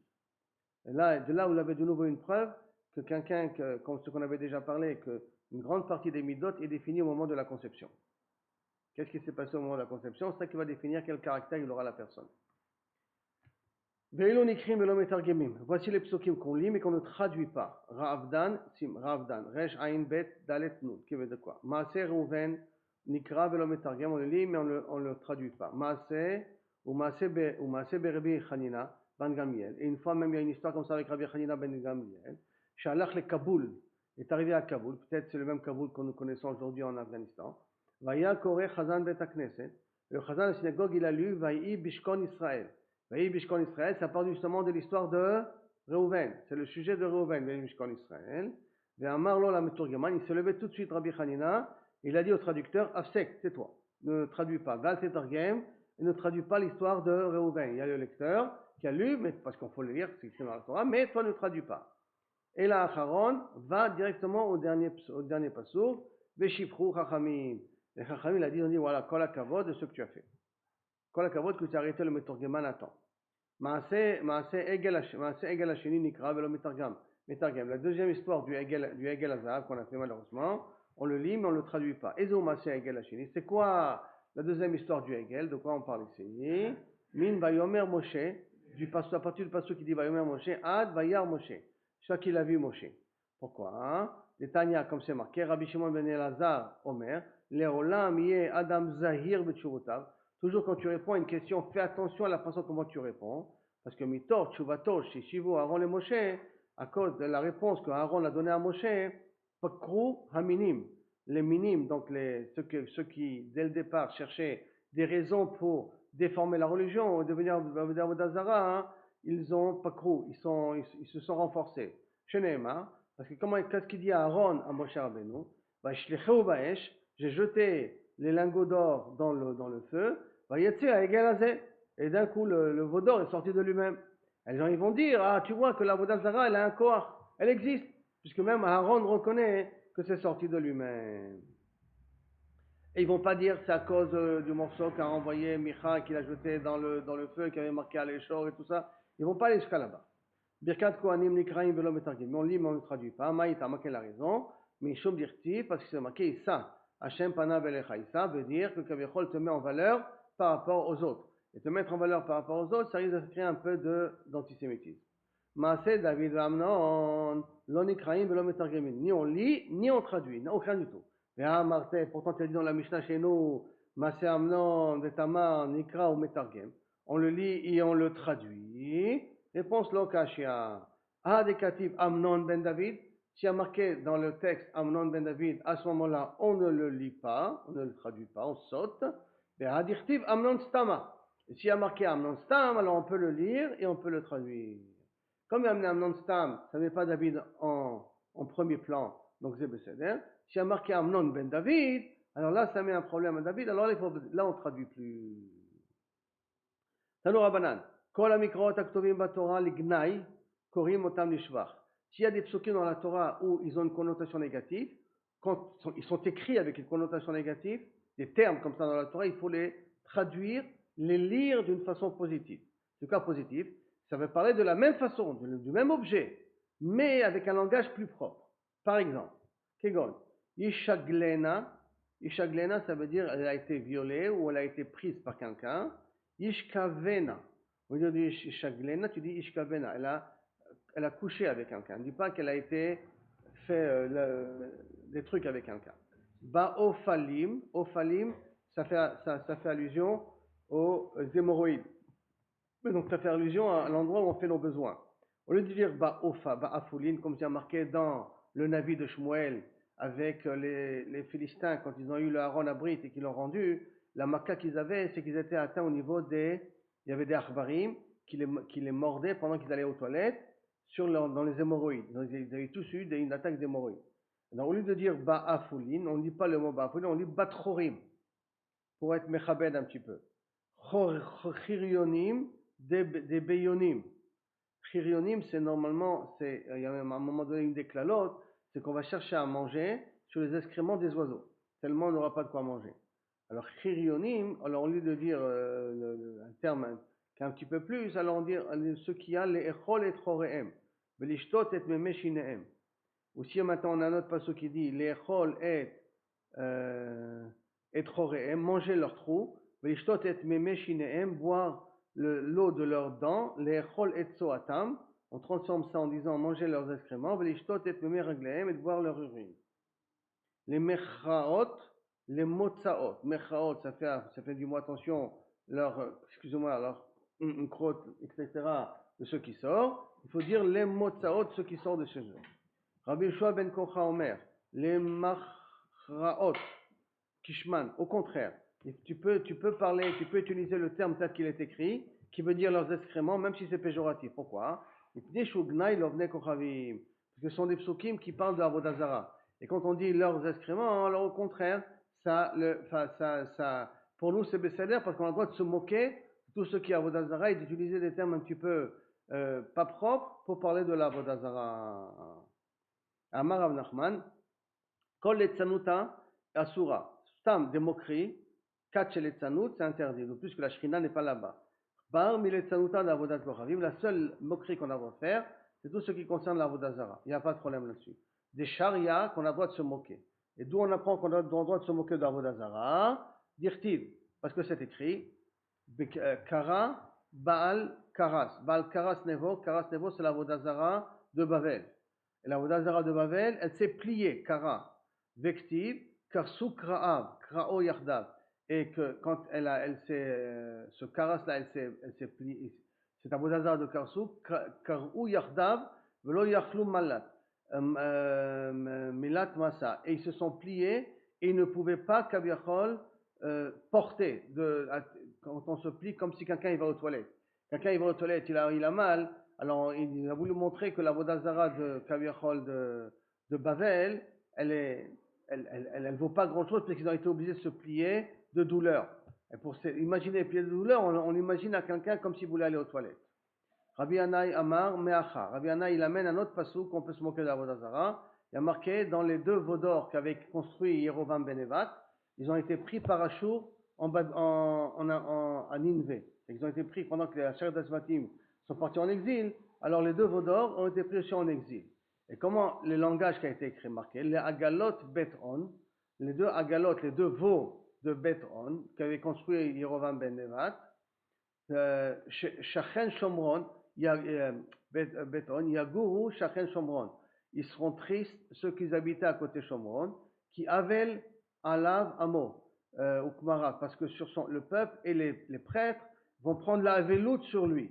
Et là, de là, vous avez de nouveau une preuve que quelqu'un, comme ce qu'on avait déjà parlé, qu'une grande partie des midot est définie au moment de la conception. Qu'est-ce qui s'est passé au moment de la conception? C'est ça qui va définir quel caractère il aura la personne. Voici les psukim qu'on lit mais qu'on ne traduit pas. Ravdan, Resh Ain Bet Dalet Nun, qui veut dire quoi? Maaseh Reuven Nikra velo metargem, on le lit mais on le traduit pas. Maaseh ou Maaseh Berbi Chanina ben Gamliel. Et une fois même il y a une histoire comme ça avec Rabbi Chanina ben Gamliel. Shalach le Kaboul, est arrivé à Kaboul, peut-être c'est le même Kaboul que nous connaissons aujourd'hui en Afghanistan. Vaya Kore Chazan Bet Knesset. Le Chazan de la synagogue il a lu Vayi Bishkon Israël. Vayi Bishkon Israël, ça part justement de l'histoire de Reuven. C'est le sujet de Reuven, Vayi Bishkon Israël. Et Amarlo la Meturgaman, il s'est levé tout de suite, Rabbi Hanina, il a dit au traducteur, Afsek, c'est toi, ne traduis pas, Gal Tetargem, et ne traduis pas l'histoire de Reuven. Il y a le lecteur qui a lu, mais parce qu'on faut le lire, c'est dans la Torah, mais toi ne traduis pas. Et là, Acharon va directement au dernier passour, Veshifru Chachamim. Et Chachamim, il a dit, voilà, kol hakavod de ce que tu as fait. Kol hakavod que tu as arrêté le Meturgaman à temps. Maaseh Egel Hasheni Nikra velo Metargam. La deuxième histoire du Egel Hazav qu'on a fait malheureusement, on le lit mais on ne le traduit pas. Ezo Maaseh Egel Hasheni. C'est quoi la deuxième histoire du Egel? De quoi on parle ici? Min Vayomer Moshe, à partir du passage qui dit Vayomer Moshe, Ad Vayar Moshe. C'est ça qu'il a vu Moshe. Pourquoi? Les Tanya, comme c'est marqué, Rabbi Shimon ben Elazar, Omer, Leolam Yeh Adam Zahir B'Tshuvutav. Toujours quand tu réponds à une question, fais attention à la façon comment tu réponds. Parce que Mitor, Tshuvatosh, chez Shivu, Aaron et Moshe, à cause de la réponse que Aaron a donnée à Moshe, Pakru Haminim, les minim, donc ceux qui, dès le départ, cherchaient des raisons pour déformer la religion, devenir Avodah Zara, ils ont Pakru, ils se sont renforcés. Sheneema, parce que qu'est-ce qu'il dit à Aaron, à Moshe Rabbeinu? J'ai jeté les lingots d'or dans le feu, et d'un coup le veau d'or est sorti de lui-même. Et les gens ils vont dire, ah tu vois que la Avodah Zara elle a un corps, elle existe, puisque même Aaron reconnaît que c'est sorti de lui-même. Et ils vont pas dire c'est à cause du morceau qu'a envoyé Micha, qu'il a jeté dans le feu, qui avait marqué à l'échor et tout ça. Ils vont pas aller jusqu'à là-bas. Birkat Kohanim Nikraim Velo Metargim. On lit mais on ne traduit pas. Maïta, quelle la raison? Mais Shom Dirti, parce que c'est marqué Issa. Hashem Pana Belecha. Issa veut dire que Kavichol te met en valeur par rapport aux autres. Et te mettre en valeur par rapport aux autres, ça risque de créer un peu d'antisémitisme. Maaseh David Amnon, Lo Nikraim Velo Metargim. Ni on lit, ni on traduit. Aucun du tout. Mais Martin, pourtant tu as dit dans la Mishnah chez nous, Maaseh Amnon, Vetamar, Nikra ou Metargim. On le lit et on le traduit. Réponse Lokashia. Adekativ Amnon ben David. S'il y a marqué dans le texte Amnon ben David, à ce moment-là, on ne le lit pas, on ne le traduit pas, on saute. Mais Adirtiv Amnon Stama. Et s'il y a marqué Amnon Stam, alors on peut le lire et on peut le traduire. Comme il y a amené Amnon Stam, ça ne met pas David en premier plan, donc c'est Besséder. S'il y a marqué Amnon ben David, alors là, ça met un problème à David, alors là, on ne traduit plus. Tano Rabbanan. Kol amikraot aktovim baTorah lignai korim otam lishvach. S'il y a des psukim dans la Torah où ils ont une connotation négative, quand ils sont écrits avec une connotation négative, des termes comme ça dans la Torah, il faut les traduire, les lire d'une façon positive. En tout cas positif, ça veut parler de la même façon, du même objet, mais avec un langage plus propre. Par exemple, Kegon, Yishaglena, Yishaglena, ça veut dire elle a été violée ou elle a été prise par quelqu'un. Yishkavena, au lieu de Yishaglena, tu dis Yishkavena, elle a couché avec quelqu'un. Ne dis pas qu'elle a été fait des trucs avec quelqu'un. Ba'ofalim, Ophalim, ça fait allusion aux hémorroïdes. Mais donc ça fait allusion à l'endroit où on fait nos besoins. Au lieu de dire Ba'afoulin, comme c'est marqué dans le Navi de Shmuel, avec les Philistins, quand ils ont eu le Aaron Abrit et qu'ils l'ont rendu, la maca qu'ils avaient, c'est qu'ils étaient atteints au niveau il y avait des Achbarim qui les mordaient pendant qu'ils allaient aux toilettes dans les hémorroïdes. Donc, ils avaient tous eu une attaque d'hémorroïdes. Donc, au lieu de dire Ba'afoulin, on ne dit pas le mot Ba'afoulin, on dit Batrorim, pour être mechabed un petit peu. Chirionim, des Beyonim. Chirionim, c'est normalement, il y a même à un moment donné une des clalotes, c'est qu'on va chercher à manger sur les excréments des oiseaux, tellement on n'aura pas de quoi manger. Alors chirionim, alors au lieu de dire un terme qui est un petit peu plus, alors on dit ce qui a les echol et choreem, velishtot et memeshineem. Ou si maintenant on a un autre passage qui dit les echol et choreem, manger leurs trous, velishtot et memeshineem, boire l'eau de leurs dents, les echol et tsoatam, on transforme ça en disant manger leurs excréments, velishtot et memeragleem, et boire leur urine. Les mechaot, les motzaot. Mechaot, ça fait du moins attention, leur crotte, etc., de ceux qui sortent. Il faut dire les motzaot, ceux qui sortent de chez eux. Rabbi Yoshua ben Kocha Omer, les machraot, kishman, au contraire. Tu peux utiliser le terme tel qu'il est écrit, qui veut dire leurs excréments, même si c'est péjoratif. Pourquoi? Parce que ce sont des psukim qui parlent de Avodah Zarah. Et quand on dit leurs excréments, alors au contraire, pour nous c'est bécéder parce qu'on a le droit de se moquer de tout ce qui est Avodah Zarah et d'utiliser des termes un petit peu pas propres pour parler de l'Avodah Zarah. Amar Rav Nachman, Kol Etzanuta Asura, Stam des moqueries, Kat Shel Etzanut, c'est interdit, donc plus que la Shrina n'est pas là-bas. Parmi les Etzanuta d'Avodat Kochavim, la seule moquerie qu'on a le droit de faire, c'est tout ce qui concerne l'Avodah Zarah. Il n'y a pas de problème là-dessus. Des charias qu'on a le droit de se moquer. Et d'où on apprend qu'on a le droit de se moquer d'Avodah Zarah? Dirtiv, parce que c'est écrit, Kara, Baal, Karas. Baal, Karas, Nevo, c'est l'Avodah Zarah de Bavel. Et l'Avodah Zarah de Bavel, elle s'est pliée, Kara. Vektiv, Karsu Kra'av, Kra'o Yardav. Et que quand ce Karas-là, elle s'est pliée, c'est Avodah Zarah de Karsu, Kar'u Yardav, Velo Yachlu Malat. Milat Massa, et ils se sont pliés et ils ne pouvaient pas Kaviachol porter quand on se plie comme si quelqu'un il va aux toilettes. Quelqu'un il va aux toilettes, il a mal, alors il a voulu montrer que la Avodah Zarah de Kaviachol de Bavel, elle vaut pas grand chose parce qu'ils ont été obligés de se plier de douleur. Et pour imaginer les pliés de douleur, on imagine à quelqu'un comme s'il voulait aller aux toilettes. Rabbi Yannai Amar Meacha. Rabbi Yannai il amène un autre passage qu'on peut se moquer de l'Avodah Zarah. Il y a marqué dans les deux vaudors qu'avait construit Yerovam ben Nevat, ils ont été pris par Ashur à Ninvé. Ils ont été pris pendant que les Asher d'Asvatim sont partis en exil. Alors les deux vaudors ont été pris aussi en exil. Et comment le langage qui a été écrit marqué? Les Agalot Bet-On, les deux Agalot, les deux veaux de Bet-On qu'avait construit Yerovam ben Nevat, Shachen Shomron, Beton, Yaguru, Shachen Shomron. Ils seront tristes, ceux qui habitaient à côté Shomron, qui avaient Alav Amo, ou Kmara, parce que le peuple et les prêtres vont prendre la Avelout sur lui.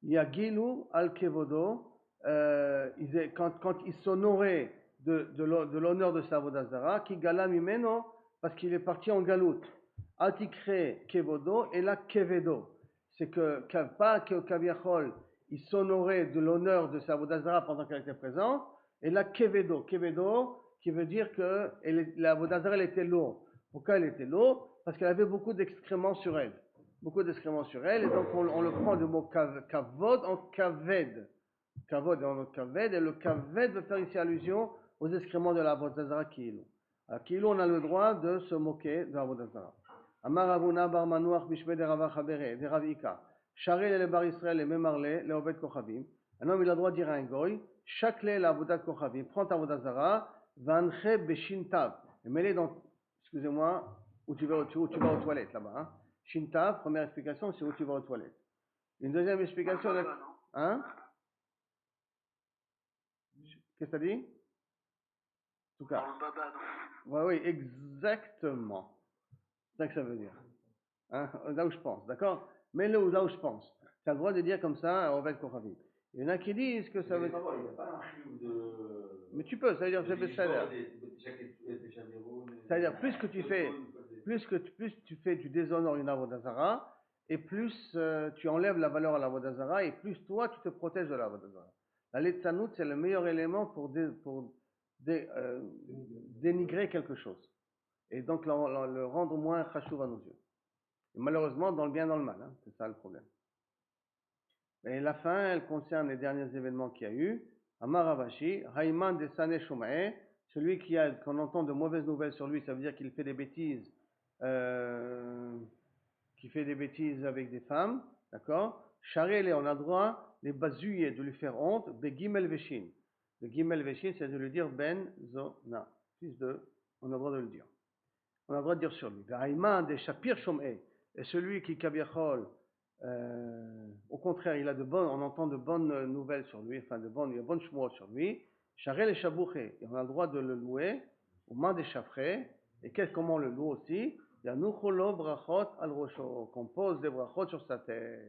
Yagilu al Kevodo, quand ils s'honoraient de l'honneur de sa Avodah Zarah, qui gala mimeno, parce qu'il est parti en galoute. Atikre Kevodo et la Kevedo. C'est pas que Kaviachol, il s'honorait de l'honneur de sa Avodah Zarah pendant qu'elle était présente, et la Kevedo, qui veut dire que la Avodah Zarah, elle était lourde. Pourquoi elle était lourde? Parce qu'elle avait beaucoup d'excréments sur elle. Et donc on le prend du mot Kavod en Kaved. Kavod en Kaved, et le Kaved veut faire ici allusion aux excréments de la Avodah Zarah Kilu. Alors Kilu, on a le droit de se moquer de la Avodah Zarah. Amar Ravuna bar Manuach bishve de Rava Chabere de Rav Ika. Charel le bar Israël le Memarle le Obed Kochavim. Un homme, il a le droit de dire à un goy, Shakle la avodat kochavim, prends ta avodat zara, vanche beshintav, et mets-les dans, excusez-moi, où tu vas aux toilettes là-bas. Hein. Shintav, première explication, c'est où tu vas aux toilettes. Une deuxième explication, Baba, non? hein? Qu'est-ce que t'as dit? En tout cas. Dans le baba, non? Ouais, oui, exactement. C'est ça que ça veut dire. Hein? Là où je pense, d'accord? Mets-le là où je pense. Tu as le droit de dire comme ça à Ovel Kochavim. Il y en a qui disent que ça veut dire. Il n'y a pas un chiou de. Mais tu peux, ça veut dire que c'est ça. C'est-à-dire, plus tu fais, tu déshonores une avodazara, et plus tu enlèves la valeur à l'avodazara, et plus toi, tu te protèges de l'avodazara. La letzanout, c'est le meilleur élément pour dénigrer quelque chose. Et donc le rendre moins chachouv à nos yeux. Et malheureusement, dans le bien, dans le mal, hein, c'est ça le problème. Et la fin, elle concerne les derniers événements qu'il y a eu. Amar Ravashi, Haïman de Sane Shumae, celui qu'on entend de mauvaises nouvelles sur lui, ça veut dire qu'il fait des bêtises, avec des femmes, d'accord? Charele, on a droit, les bazuyés, de lui faire honte, Begimel Veshin. Le Gimel Veshin, c'est de lui dire Ben Zona, fils de, on a le droit de le dire. On a le droit de dire sur lui. Haïman de Shapir Shumae, et celui qui kabiachol, au contraire, on entend de bonnes nouvelles sur lui, enfin il y a de bonnes shmuot sur lui. Charel et Shabouché, et on a le droit de le louer au main des chafrés. Et comment on le loue aussi? Yanucholo brachot al rosho, qu'on pose des brachot sur sa tête,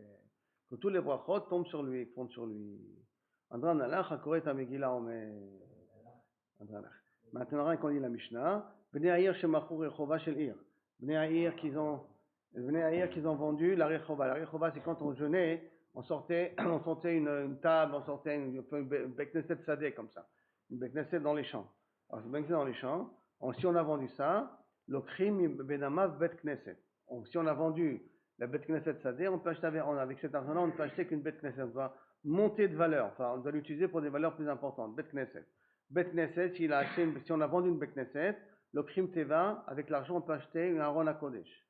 que tous les brachot tombent sur lui, fondent sur lui. Andran alach hakoret amegila omer. Maintenant, quand on lit la Mishnah, Bnei Aïr shemachur rechova shel ir. Bnei Aïr qu'ils ont vendu la rechova. La rechova, c'est quand on jeûnait, on sortait une table, on sortait une bekneset sadeh comme ça, une bekneset dans les champs. Alors, c'est bekneset dans les champs. Si on a vendu ça, le krim benamav bet knesset. Si on a vendu la bet knesset sadeh, on peut acheter avec cet argent-là, on ne peut acheter qu'une bet knesset. On doit monter de valeur. Enfin, on doit l'utiliser pour des valeurs plus importantes. Bet knesset. Bet Knesset, si on a vendu une Bet Knesset, le crime Teva, avec l'argent, on peut acheter une Aaron HaKodesh.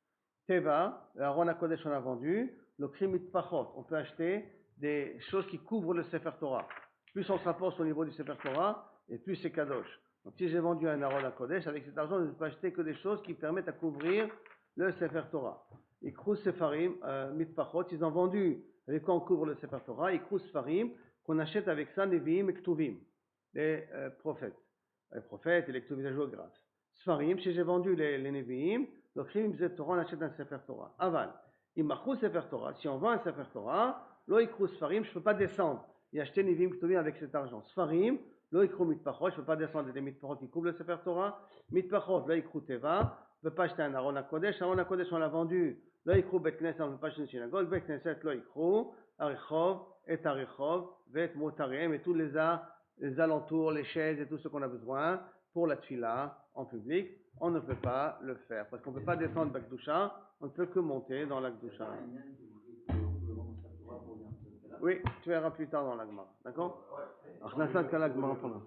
Teva, l'Aaron HaKodesh, on a vendu. Le crime Itpachot, on peut acheter des choses qui couvrent le Sefer Torah. Plus on se rapproche au niveau du Sefer Torah, et plus c'est Kadosh. Donc si j'ai vendu un Aaron HaKodesh, avec cet argent, je ne peux acheter que des choses qui permettent à couvrir le Sefer Torah. Ikrous Sefarim, Mitpachot, ils ont vendu avec quoi on couvre le Sefer Torah. Ikrous Sefarim, qu'on achète avec ça, Nevi'im et Ktuvim. Les prophètes et les ktuvim géographes. Sfarim, si j'ai vendu les Nevi'im, le crime c'est Torah, on achète un Sefer Torah. Aval, imachou Sefer Torah, si on vend un Sefer Torah, lo ikrou Sfarim, je ne peux pas descendre et acheter Nevi'im ktuvim avec cet argent. Sfarim, lo ikrou mitpachot, je ne peux pas descendre des mitpachot qui couvrent le Sefer Torah. Mitpachot, lo ikrou Teva, je ne peux pas acheter un Aaron HaKodesh. Aaron HaKodesh, on l'a vendu, lo ikrou Bet Knesset, on ne peut pas acheter une synagogue. Bet Knesset, lo ikrou, Arichov, et Arichov, Vet Motarem, et tous les alentours, les chaises et tout ce qu'on a besoin pour la tfila en public, on ne peut pas le faire. Parce qu'on ne peut pas descendre Bakdusha, on ne peut que monter dans l'Akdusha. Oui, tu verras plus tard dans l'Agmara. D'accord? Alors, je n'ai pas qu'à l'Agmara pendant.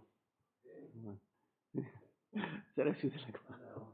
C'est la suite de l'Agmara.